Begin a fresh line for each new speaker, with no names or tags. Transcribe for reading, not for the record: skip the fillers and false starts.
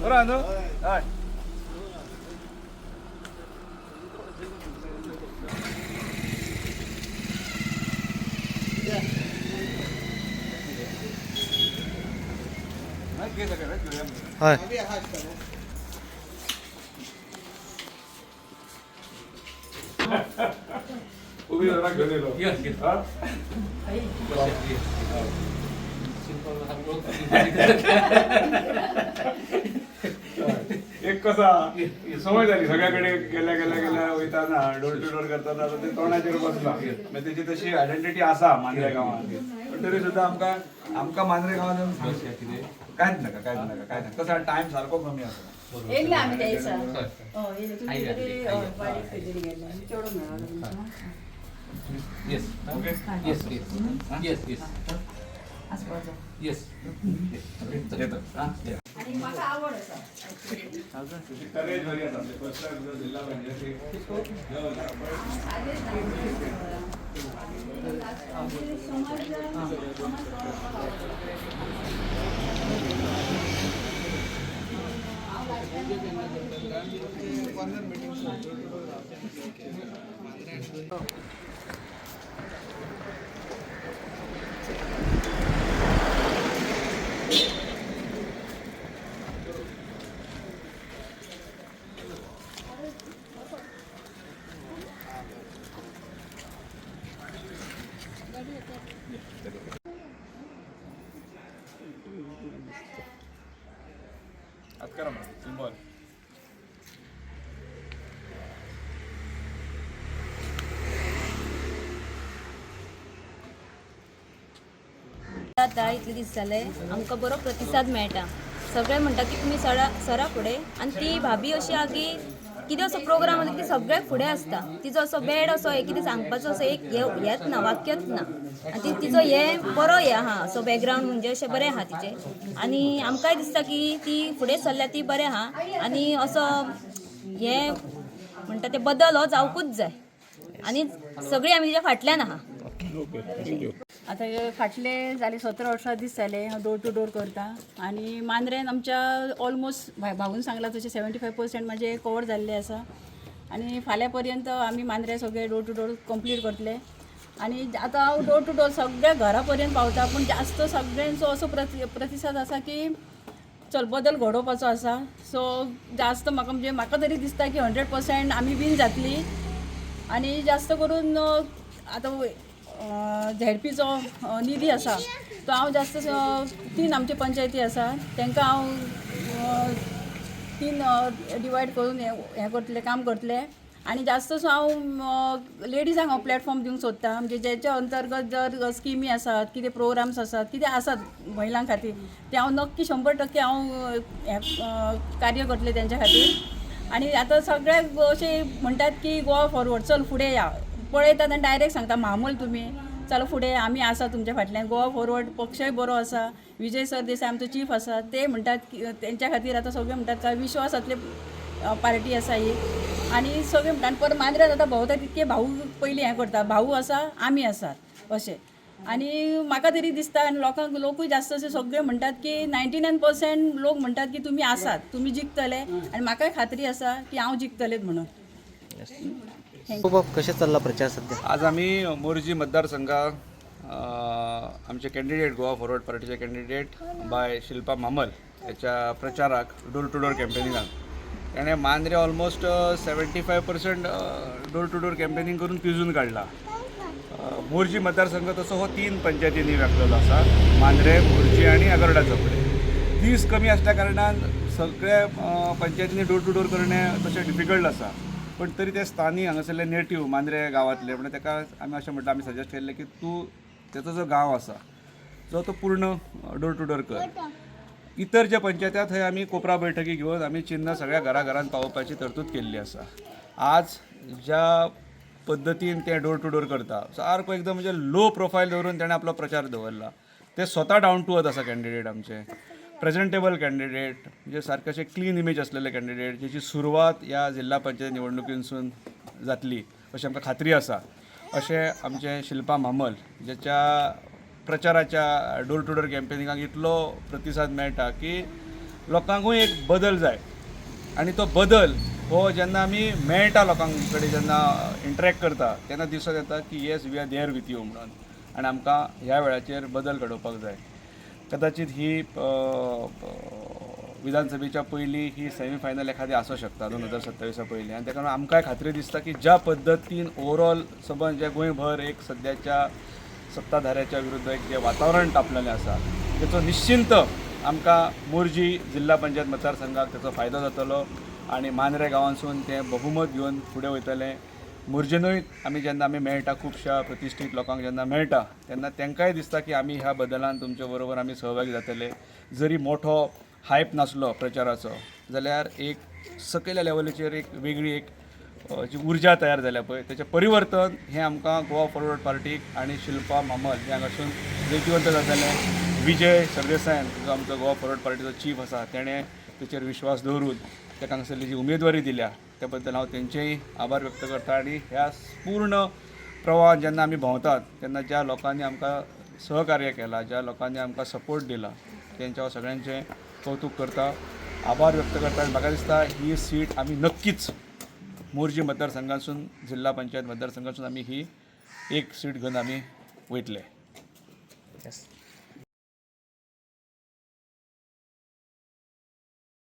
बरं न्हू हय
हय
उभी जरा घेऊन येलो एक कसा सवय झाली सगळ्याकडे गेल्या गेल्या गेल्या वयताना डोर टू डोर करताना ते तोंडाचेर बसला म्हणजे त्याची तशी आयडेंटिटी आसा मांद्रे गांवांत पण तरी सुद्धा आमकां मांद्रे गांवांत कांयच नाका काय ना कसा टायम सारको कमी आसा
येयले आमी त्या दिसा येयले तुमी तरी बारीक खंय गेले चेडो मेळ्ळो तुमकां
Yes.
Okay
Yes, please. Yes, yes.
आसपाचो
Yes.
येतो
आनी म्हाका आवड आसा
करेज बरी आसा फर्स्ट टाइम जिल्हा Atkara symbol.
आता इतले दीस जाले आमकां बरो प्रतिसाद मेळटा सगळे म्हणटा की तुमी सरा फुडें आनी ती भाभी अशी आहा की कितें असो प्रोग्राम आसा ती सगळे फुडें आसता तिजो असो बॅड असो कितें सांगपाचो असो एक हेच ना वाक्यच ना आनी तिजो हे बरो हे आहा असो बॅकग्रावंड म्हणजे अशें बरें आहा तिचें आनी आमकांय दिसता की ती फुडें सरल्या ती बरें आहा आनी असो हे म्हणटा ते बदल हो जावपूच जाय आनी सगळीं आमी तिच्या फाटल्यान आहा
आतां फाटले जाले 17-18 दीस जाले हांव डोर टू डोर करता आनी मांद्रेन आमच्या ऑलमोस्ट भाऊन सांगला तशें 75% म्हणजे कवर जाल्ले आसा आनी फाल्यां पर्यंत आमी मांद्रे सगळे डोर टू डोर कंप्लीट करतले आनी आतां हांव डोर टू डोर सगळ्या घरा पर्यंत पावता पूण जास्त सगळ्यांचो असो प्रतिसाद आसा की चल बदल घडोवपाचो आसा सो जास्त म्हाका तरी दिसता की 100% आमी विन जातली आनी जास्त करून आतां झेडपीचो निधी आसा तो हांव जास्त 3 आमचे पंचायती आसा तांकां हांव 3 डिवायड करून हें करतलें काम करतलें आनी जास्तसो हांव लेडीजांक हांव प्लॅटफॉर्म दिवंक सोदता म्हणजे जेच्या अंतर्गत जर स्किमी आसात कितें प्रोग्राम्स आसात कितें आसात महिलां खातीर ते हांव नक्की 100% हांव हें कार्य करतलें तेंच्या खातीर आनी आतां सगळ्याक अशें म्हणटात की गोवा फॉरवर्ड चल फुडें या पळयतात आनी डायरेक्ट सांगता मामूल तुमी चल फुडें आमी आसा तुमच्या फाटल्यान गोवा फॉरवर्ड पक्षय बरो आसा विजय सरदेसाय आमचो चीफ आसा ते म्हणटात की तेंच्या खातीर आतां सगळे म्हणटात काय विश्वासातले पार्टी आसा ही आनी सगळे म्हणटात पर मांद्र्यात आतां भोंवता तितके भाऊ पयलीं हें करता भाऊ आसा आमी आसात अशें आनी म्हाका तरी दिसता आनी लोकूय जास्त अशें सगळे म्हणटात की 99% लोक म्हणटात की तुमी आसात तुमी जिखतले आनी म्हाकाय खात्री आसा की हांव जिखतलेच म्हणून
कशें चल्ला प्रचार सध्या
आज आम्ही मोर्जी मतदारसंघात आमचे कॅन्डिडेट गोवा फॉरवर्ड पार्टीचे कॅन्डिडेट बाय शिल्पा मामल याच्या प्रचाराक डोर टू डोर कॅम्पेनिंगाक ताणें Mandrem almost 75% door to door campaigning करून पिंजून काडला मोर्जी मतदारसंघ तसो हो 3 पंचायतींनी व्यापलेलो आसा मांद्रे मोर्जी आनी आगोर्डा चौकडे दीस कमी आसल्या कारणान सगळ्या पंचायतींनी डोर टू डोर करणें तशें डिफिकल्ट आसा पण तरी ते स्थानीक हांगासरले नेटिव्ह मांद्रे गांवांतले म्हणजे ताका आमी अशें म्हणटा आमी सजेस्ट केल्लें की तूं तेचो जो गांव आसा जो तो पूर्ण डोर टू डोर कर इतर जे पंचायती थंय आमी कोपरा बैठकी घेवन आमी चिन्ह सगळ्या घराघरांत पावोवपाची तरतूद केल्ली आसा आज ज्या पद्दतीन ते डोर टू डोर करता सारको एकदम म्हणजे लो प्रोफायल दवरून ताणें आपलो प्रचार दवरला ते स्वता डावन टू अर्थ आसा कॅन्डिडेट आमचे प्रेझेंटेबल कॅन्डिडेट म्हणजे सारकें अशें क्लीन इमेज असलेले कॅन्डिडेट जेची सुरवात ह्या जिल्हा पंचायत निवडणुकीनसून जातली अशी आमकां खात्री आसा अशें आमचे शिल्पा मामल जेच्या प्रचाराच्या डोर टू डोर कॅम्पेनिंगाक इतलो प्रतिसाद मेळटा की लोकांकूय एक बदल जाय आणि तो बदल हो जेन्ना आमी मेळटा लोकांक कडेन जेन्ना इंटरॅक्ट करता तेन्ना दिसत येता की yes we are there with you म्हणून आनी आमकां ह्या वेळाचेर बदल घडोवपाक जाय. कदाचित ही विधानसभेच्या पयलीं ही सेमीफायनल एखादी आसूं शकता 2027 पयलीं आनी ताका लागून आमकांय खात्री दिसता की ज्या पद्दतीन ओवरऑल सबंद जे गोंयभर एक सद्याच्या सत्ताधाऱ्याच्या विरुद्ध एक जे वातावरण तापलेलें आसा ताचो निश्चिंत आमकां मोरजी जिल्हा पंचायत मतदारसंघाक ताचो फायदो जातलो आनी मांद्रे गांवांसून तें बहुमत घेवन फुडें वयतलें. मोरजेनूय जेन्ना आमी मेळटा खुबश्या प्रतिश्ठीत लोकांक जेन्ना मेळटा तेन्ना तांकांय दिसता की आमी ह्या बदलांत तुमचे बरोबर आमी सहभागी जातले. जरी मोठो हायप नासलो प्रचाराचो जाल्यार एक सकयल्या लेवलीचेर एक वेगळी एक जी उर्जा तयार जाल्या पळय तेचें परिवर्तन हें आमकां गोवा फॉरवर्ड पार्टीक आनी शिल्पा मामल ह्या हांगासून देखीवंत जातलें. विजय सरदेसायन जो आमचो गोवा फॉरवर्ड पार्टीचो चीफ आसा तेणें तेचेर विश्वास दवरून ताका हांगासरली जी उमेदवारी दिल्या त्या बद्दल हांव तेंचेय आभार व्यक्त करता आनी ह्या पूर्ण प्रवाहात जेन्ना आमी भोंवतात तेन्ना ज्या लोकांनी आमकां सहकार्य केलां ज्या लोकांनी आमकां सपोर्ट दिला तेंच्या हांव सगळ्यांचें कौतुक करता, आभार व्यक्त करता आनी म्हाका दिसता ही सीट आमी नक्कीच मोरजी मतदारसंघासून जिल्हा पंचायत मतदारसंघासून आमी ही एक सीट घेवन आमी वयतले.
येस.